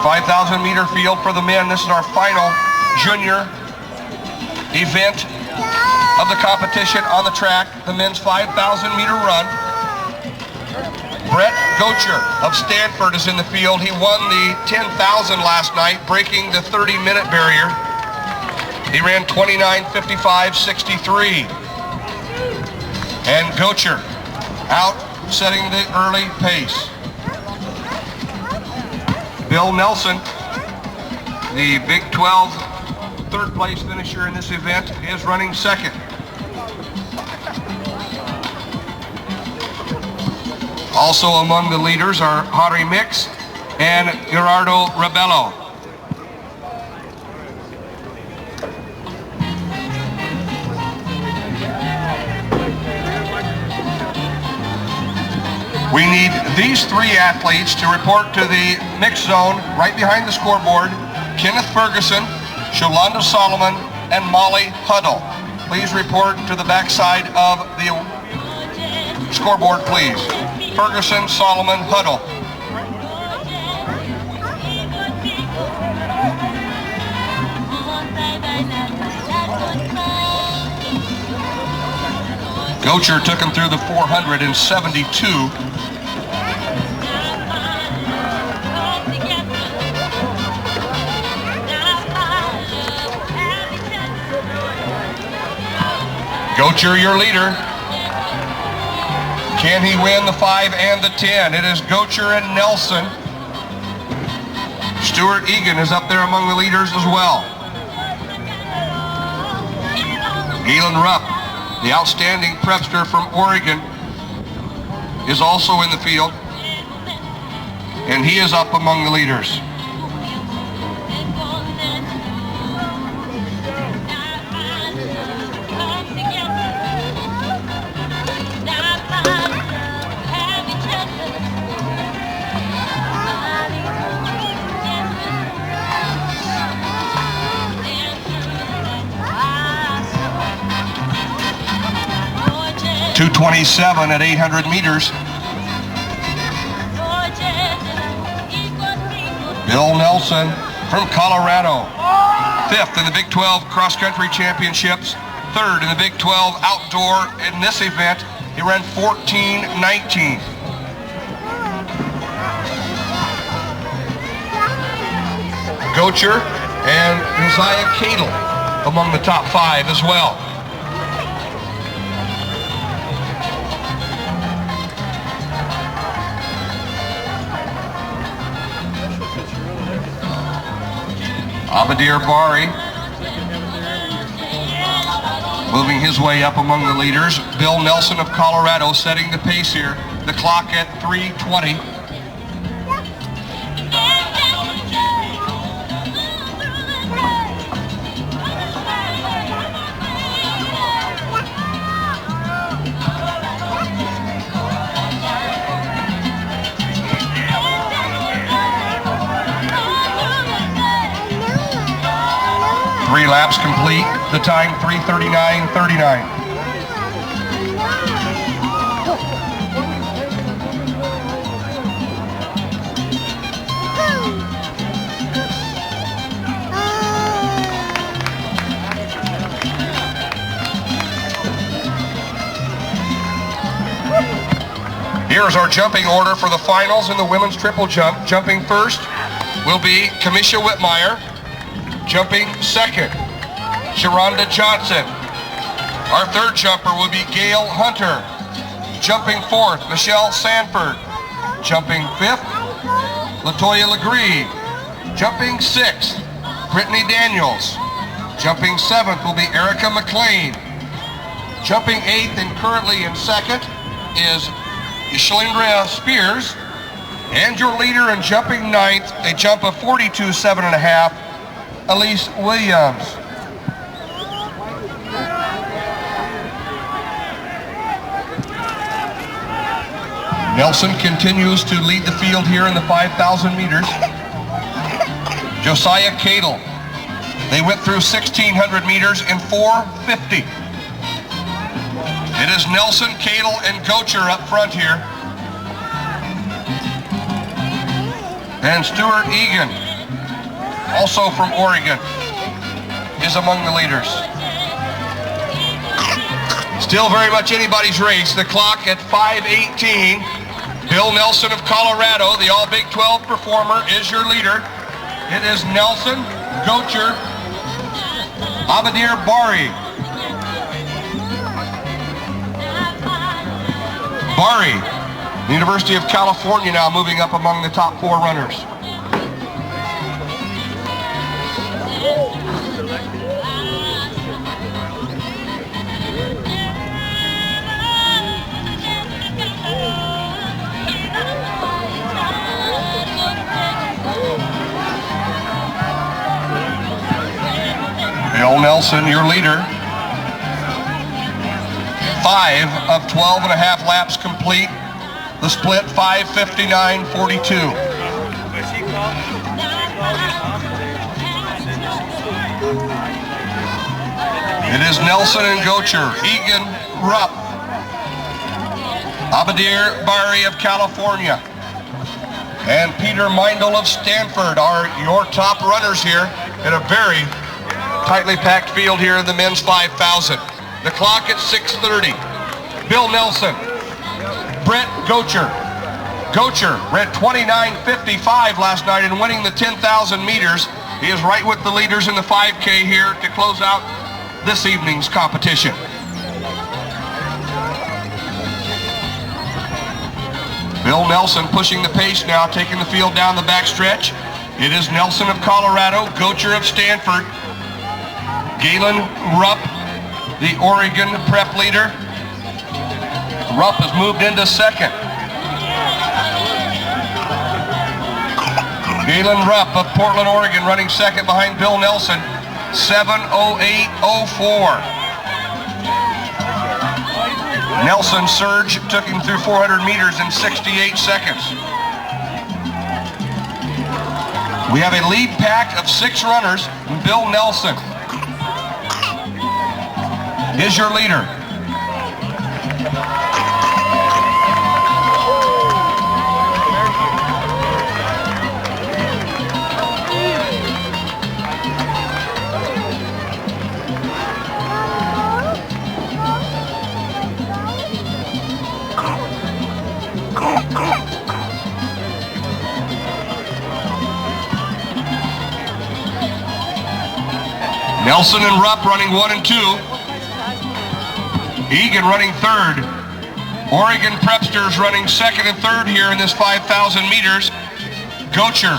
5,000 meter field for the men. This is our final junior event of the competition on the track, the men's 5,000 meter run. Brett Gocher of Stanford is in the field. He won the 10,000 last night, breaking the 30-minute barrier. He ran 29:55:63. And Gocher out setting the early pace. Bill Nelson, the Big 12 third place finisher in this event, is running second. Also among the leaders are Harry Mix and Gerardo Rebello. We need these three athletes to report to the mixed zone right behind the scoreboard: Kenneth Ferguson, Sholanda Solomon, and Molly Huddle. Please report to the backside of the scoreboard, please. Ferguson, Solomon, Huddle. Gocher took him through the 472. Gocher, your leader. Can he win the 5 and the 10? It is Gocher and Nelson. Stuart Egan is up there among the leaders as well. Galen Rupp, the outstanding prepster from Oregon, is also in the field, and he is up among the leaders. .227 at 800 meters. Bill Nelson from Colorado, 5th in the Big 12 cross-country championships, 3rd in the Big 12 outdoor in this event. He ran 14:19. Gocher and Josiah Cadle among the top 5 as well. Abadir Bari moving his way up among the leaders. Bill Nelson of Colorado setting the pace here. The clock at 3:20. Three laps complete, the time 3:39:39. Here's our jumping order for the finals in the women's triple jump. Jumping first will be Kamisha Whitmire. Jumping second, Sharonda Johnson. Our third jumper will be Gail Hunter. Jumping fourth, Michelle Sanford. Jumping fifth, Latoya Legree. Jumping sixth, Brittany Daniels. Jumping seventh will be Erica McLean. Jumping eighth and currently in second is Shalindra Spears. And your leader in jumping ninth, a jump of 42.7½, Elise Williams. Nelson continues to lead the field here in the 5,000 meters. Josiah Cadle. They went through 1,600 meters in 4:50. It is Nelson, Cadle, and Gocher up front here. And Stuart Egan also from Oregon, is among the leaders. Still very much anybody's race. The clock at 5:18. Bill Nelson of Colorado, the All Big 12 performer, is your leader. It is Nelson, Gocher, Abadir Bari. Bari, University of California, now moving up among the top 4 runners. Bill Nelson, your leader. 5 of 12 and a half laps complete. The split 5:59.42. It is Nelson and Gocher, Egan Rupp, Abadir Bari of California, and Peter Meindl of Stanford are your top runners here in a very tightly packed field here in the men's 5,000. The clock at 6:30. Bill Nelson, Brett Gocher. Gocher ran 29:55 last night in winning the 10,000 meters. He is right with the leaders in the 5K here to close out this evening's competition. Bill Nelson pushing the pace now, taking the field down the backstretch. It is Nelson of Colorado, Gocher of Stanford, Galen Rupp, the Oregon prep leader. Rupp has moved into second. Galen Rupp of Portland, Oregon, running second behind Bill Nelson, 7:08.04. Nelson surge took him through 400 meters in 68 seconds. We have a lead pack of 6 runners. Bill Nelson is your leader. Nelson and Rupp running 1 and 2. Egan running 3rd. Oregon Prepsters running 2nd and 3rd here in this 5,000 meters. Gocher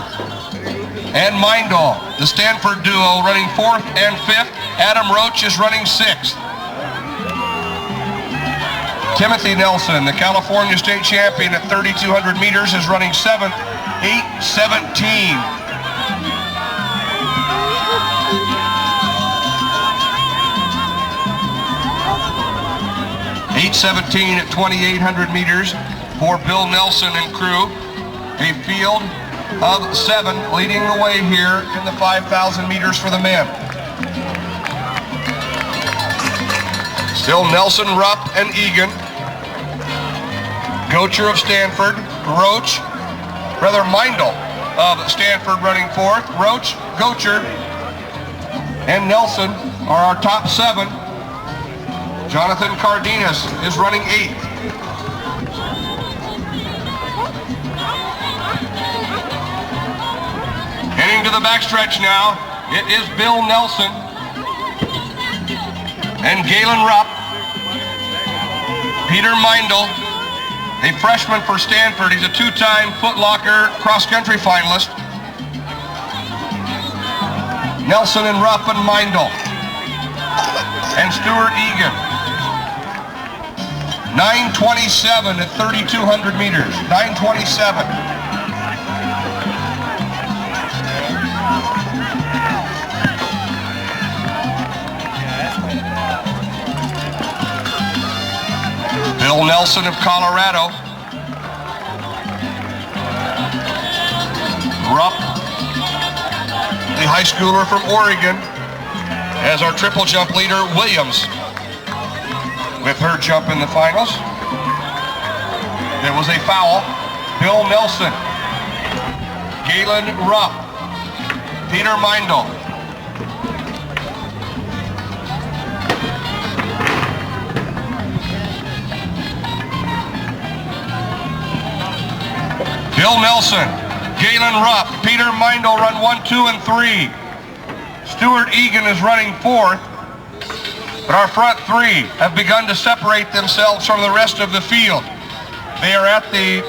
and Meindl, the Stanford duo, running 4th and 5th. Adam Roach is running 6th. Timothy Nelson, the California state champion at 3,200 meters, is running 7th, 8:17. 8:17 at 2,800 meters for Bill Nelson and crew. A field of 7 leading the way here in the 5,000 meters for the men. Still Nelson, Rupp, and Egan. Gocher of Stanford, Meindl of Stanford running 4th. Roach, Gocher, and Nelson are our top 7. Jonathan Cardenas is running 8th. Heading to the backstretch now, it is Bill Nelson and Galen Rupp. Peter Meindl, a freshman for Stanford. He's a 2-time Foot Locker cross-country finalist. Nelson and Rupp and Meindl. And Stuart Egan. 9:27 at 3,200 meters. 9:27. Bill Nelson of Colorado. Rupp, the high schooler from Oregon, as our triple jump leader, Williams, with her jump in the finals. There was a foul. Bill Nelson, Galen Rupp, Peter Meindl. Bill Nelson, Galen Rupp, Peter Meindl run 1, 2, and 3. Stuart Egan is running 4th. But our front 3 have begun to separate themselves from the rest of the field. They are at the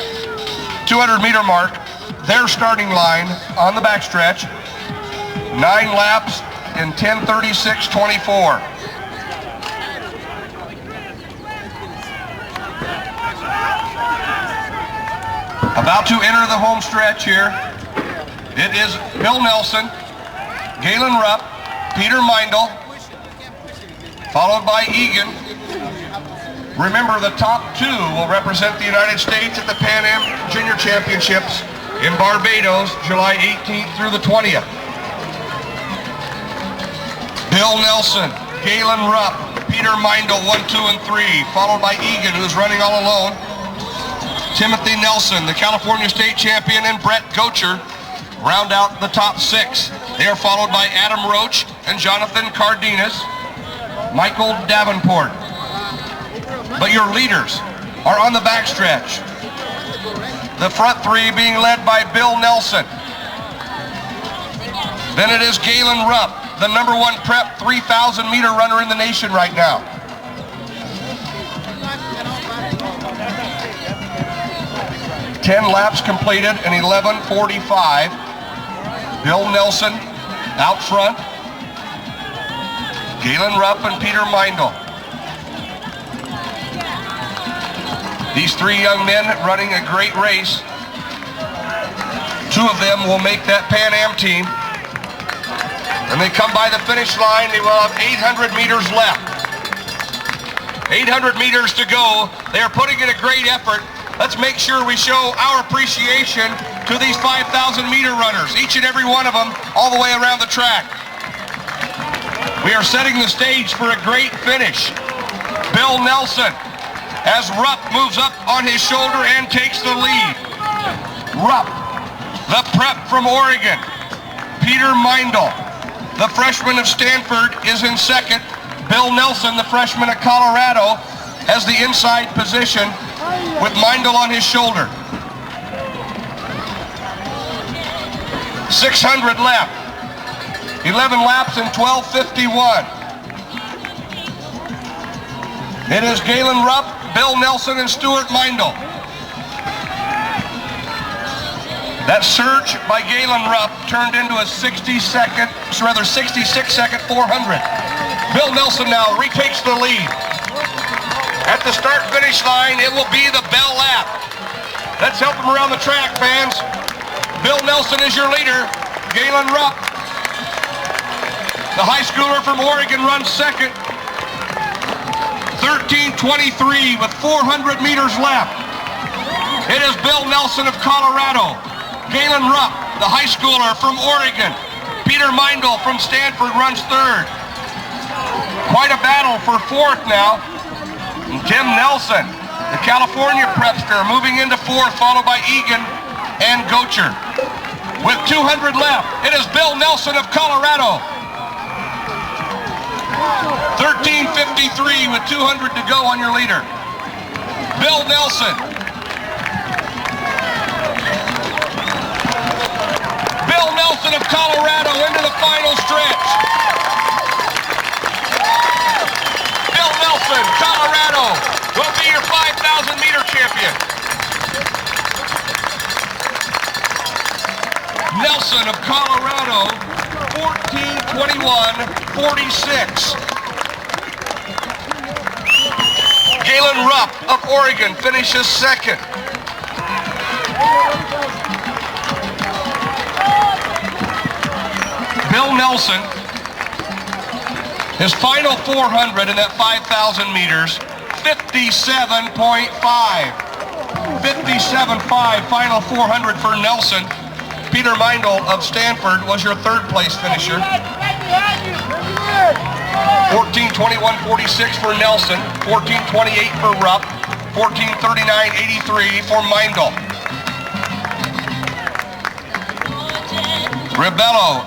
200-meter mark, their starting line on the backstretch. 9 laps in 10:36.24. About to enter the home stretch here. It is Bill Nelson, Galen Rupp, Peter Meindl, followed by Egan. Remember, the top 2 will represent the United States at the Pan Am Junior Championships in Barbados, July 18th through the 20th. Bill Nelson, Galen Rupp, Peter Meindl, 1, 2, and 3, followed by Egan, who's running all alone. Timothy Nelson, the California State Champion, and Brett Gocher round out the top 6. They are followed by Adam Roach and Jonathan Cardenas, Michael Davenport. But your leaders are on the backstretch. The front 3 being led by Bill Nelson. Then it is Galen Rupp, the #1 prep 3,000-meter runner in the nation right now. Ten laps completed in 11:45. Bill Nelson out front. Galen Rupp and Peter Meindl. These 3 young men running a great race. 2 of them will make that Pan Am team. When they come by the finish line, they will have 800 meters left. 800 meters to go. They are putting in a great effort. Let's make sure we show our appreciation to these 5,000-meter runners, each and every one of them, all the way around the track. We are setting the stage for a great finish. Bill Nelson, as Rupp moves up on his shoulder and takes the lead. Rupp, the prep from Oregon. Peter Meindl, the freshman of Stanford, is in second. Bill Nelson, the freshman of Colorado, has the inside position with Meindl on his shoulder. 600 left. 11 laps in 12:51. It is Galen Rupp, Bill Nelson, and Stuart Meindl. That surge by Galen Rupp turned into a 66-second 400. Bill Nelson now retakes the lead. At the start-finish line, it will be the bell lap. Let's help him around the track, fans. Bill Nelson is your leader. Galen Rupp, the high schooler from Oregon, runs second. 13:23 with 400 meters left. It is Bill Nelson of Colorado. Galen Rupp, the high schooler from Oregon. Peter Meindl from Stanford runs third. Quite a battle for fourth now. And Tim Nelson, the California prepster, moving into fourth, followed by Egan and Gocher. With 200 left, it is Bill Nelson of Colorado. 13:53 with 200 to go on your leader. Bill Nelson. Bill Nelson of Colorado into the final stretch. Bill Nelson, Colorado, will be your 5,000-meter champion. Nelson of Colorado, 14:21.46. Galen Rupp of Oregon finishes second. Bill Nelson, his final 400 in that 5,000 meters, 57.5. 57.5 final 400 for Nelson. Peter Meindl of Stanford was your third place finisher. 14:21.46 for Nelson, 14:28 for Rupp, 14:39.83 for Meindl. Rebello